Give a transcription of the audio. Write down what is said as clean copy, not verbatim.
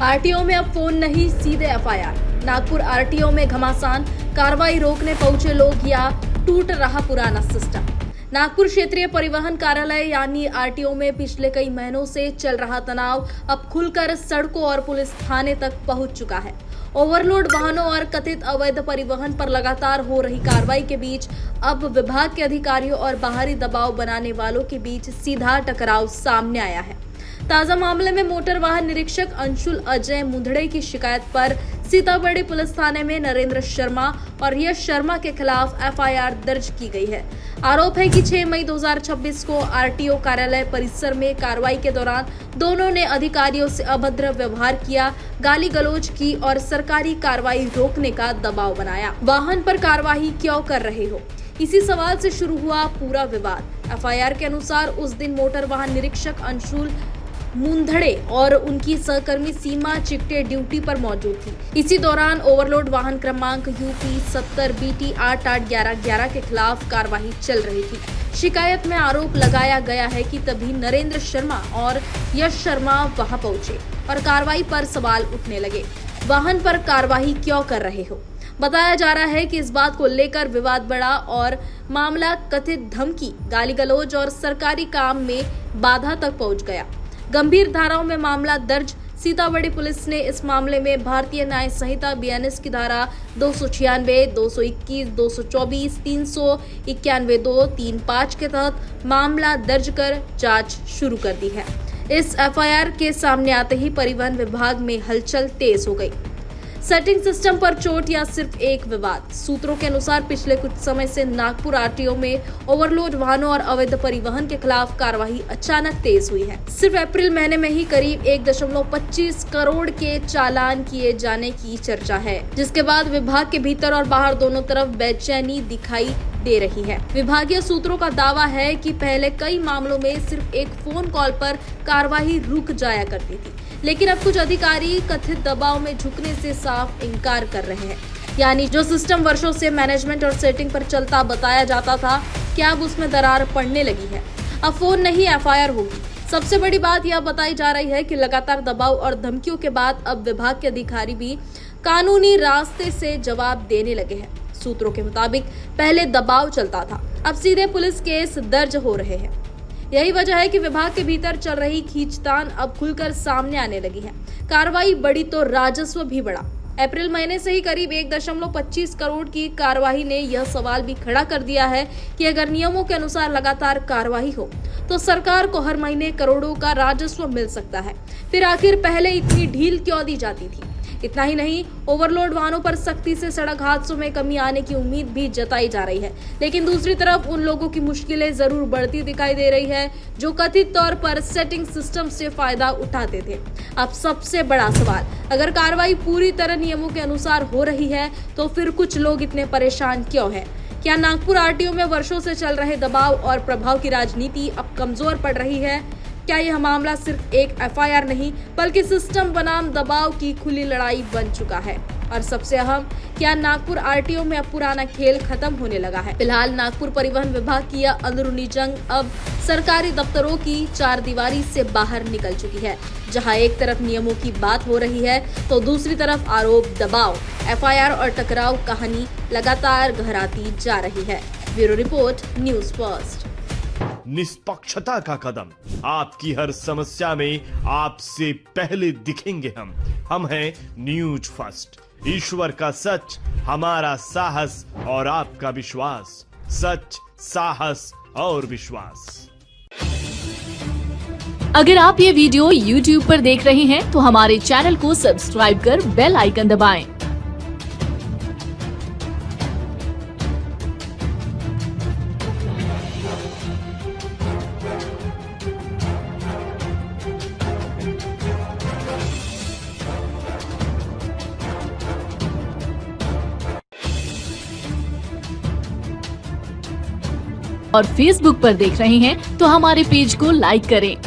RTO में अब phone नहीं, सीधे एफआईआर। नागपुर आरटीओ में घमासान, कार्रवाई रोकने पहुंचे लोग या टूट रहा पुराना सिस्टम। नागपुर क्षेत्रीय परिवहन कार्यालय यानी आरटीओ में पिछले कई महीनों से चल रहा तनाव अब खुलकर सड़कों और पुलिस थाने तक पहुंच चुका है। ओवरलोड वाहनों और कथित अवैध परिवहन पर लगातार हो रही कार्रवाई के बीच अब विभाग के अधिकारियों और बाहरी दबाव बनाने वालों के बीच सीधा टकराव सामने आया है। ताजा मामले में मोटर वाहन निरीक्षक अंशुल अजय मुंदड़े की शिकायत पर सीताबड़ी पुलिस थाने में नरेंद्र शर्मा और यश शर्मा के खिलाफ एफआईआर दर्ज की गई है। आरोप है कि 6 मई 2026 को आरटीओ कार्यालय परिसर में कार्रवाई के दौरान दोनों ने अधिकारियों से अभद्र व्यवहार किया, गाली गलौज की और सरकारी कार्रवाई रोकने का दबाव बनाया। वाहन पर कार्रवाई क्यों कर रहे हो, इसी सवाल से शुरू हुआ पूरा विवाद। एफआईआर के अनुसार उस दिन मोटर वाहन निरीक्षक अंशुल मुंदड़े और उनकी सहकर्मी सीमा चिकटे ड्यूटी पर मौजूद थी। इसी दौरान ओवरलोड वाहन क्रमांक यूपी 70 BT 881111 के खिलाफ कार्रवाई चल रही थी। शिकायत में आरोप लगाया गया है कि तभी नरेंद्र शर्मा और यश शर्मा वहां पहुंचे और कार्रवाई पर सवाल उठने लगे। वाहन पर कार्रवाई क्यों कर रहे हो? बताया जा रहा है कि इस बात को लेकर विवाद बढ़ा और मामला कथित धमकी, गाली गलौज और सरकारी काम में बाधा तक पहुंच गया। गंभीर धाराओं में मामला दर्ज। सीताबड़ी पुलिस ने इस मामले में भारतीय न्याय संहिता BNS की धारा 296, 221, 224, 391, 235 के तहत मामला दर्ज कर जांच शुरू कर दी है। इस एफआईआर के सामने आते ही परिवहन विभाग में हलचल तेज हो गई। सेटिंग सिस्टम पर चोट या सिर्फ एक विवाद? सूत्रों के अनुसार पिछले कुछ समय से नागपुर आरटीओ में ओवरलोड वाहनों और अवैध परिवहन के खिलाफ कार्रवाई अचानक तेज हुई है। सिर्फ अप्रैल महीने में ही करीब 1.25 करोड़ के चालान किए जाने की चर्चा है, जिसके बाद विभाग के भीतर और बाहर दोनों तरफ बेचैनी दिखाई दे रही है। विभागीय सूत्रों का दावा है कि पहले कई मामलों में सिर्फ एक फोन कॉल पर कार्रवाई रुक जाया करती थी, लेकिन अब कुछ अधिकारी कथित दबाव में झुकने से साफ इनकार कर रहे हैं। यानी जो सिस्टम वर्षों से मैनेजमेंट और सेटिंग पर चलता बताया जाता था, क्या अब उसमें दरार पड़ने लगी है? अब फोन नहीं, एफआईआर होगी। सबसे बड़ी बात यह बताई जा रही है कि लगातार दबाव और धमकियों के बाद अब विभाग के अधिकारी भी कानूनी रास्ते से जवाब देने लगे हैं। सूत्रों के मुताबिक पहले दबाव चलता था, अब सीधे पुलिस केस दर्ज हो रहे हैं। यही वजह है कि विभाग के भीतर चल रही खींचतान अब खुलकर सामने आने लगी है। कार्रवाई बढ़ी तो राजस्व भी बढ़ा। अप्रैल महीने से ही करीब 1.25 करोड़ की कार्रवाई ने यह सवाल भी खड़ा कर दिया है कि अगर नियमों के अनुसार लगातार कार्रवाई हो तो सरकार को हर महीने करोड़ों का राजस्व मिल सकता है। फिर आखिर पहले इतनी ढील क्यों दी जाती थी? इतना ही नहीं, ओवरलोड वाहनों पर सख्ती से सड़क हादसों में कमी आने की उम्मीद भी जताई जा रही है, लेकिन दूसरी तरफ उन लोगों की मुश्किलें जरूर बढ़ती दिखाई दे रही है जो कथित तौर पर सेटिंग सिस्टम से फायदा उठाते थे। अब सबसे बड़ा सवाल, अगर कार्रवाई पूरी तरह नियमों के अनुसार हो रही है तो फिर कुछ लोग इतने परेशान क्यों हैं? क्या नागपुर आरटीओ में वर्षों से चल रहे दबाव और प्रभाव की राजनीति अब कमजोर पड़ रही है? क्या यह मामला सिर्फ एक एफआईआर नहीं बल्कि सिस्टम बनाम दबाव की खुली लड़ाई बन चुका है? और सबसे अहम, क्या नागपुर आरटीओ में अब पुराना खेल खत्म होने लगा है? फिलहाल नागपुर परिवहन विभाग की यह अंदरूनी जंग अब सरकारी दफ्तरों की चारदीवारी से बाहर निकल चुकी है, जहां एक तरफ नियमों की बात हो रही है तो दूसरी तरफ आरोप, दबाव, एफआईआर और टकराव कहानी लगातार गहराती जा रही है। Bureau report, news first. निष्पक्षता का कदम, आपकी हर समस्या में आपसे पहले दिखेंगे हम हैं न्यूज फर्स्ट। ईश्वर का सच, हमारा साहस और आपका विश्वास। सच, साहस और विश्वास। अगर आप ये वीडियो YouTube पर देख रहे हैं तो हमारे चैनल को सब्सक्राइब कर बेल आइकन दबाएं। और Facebook पर देख रहे हैं तो हमारे पेज को लाइक करें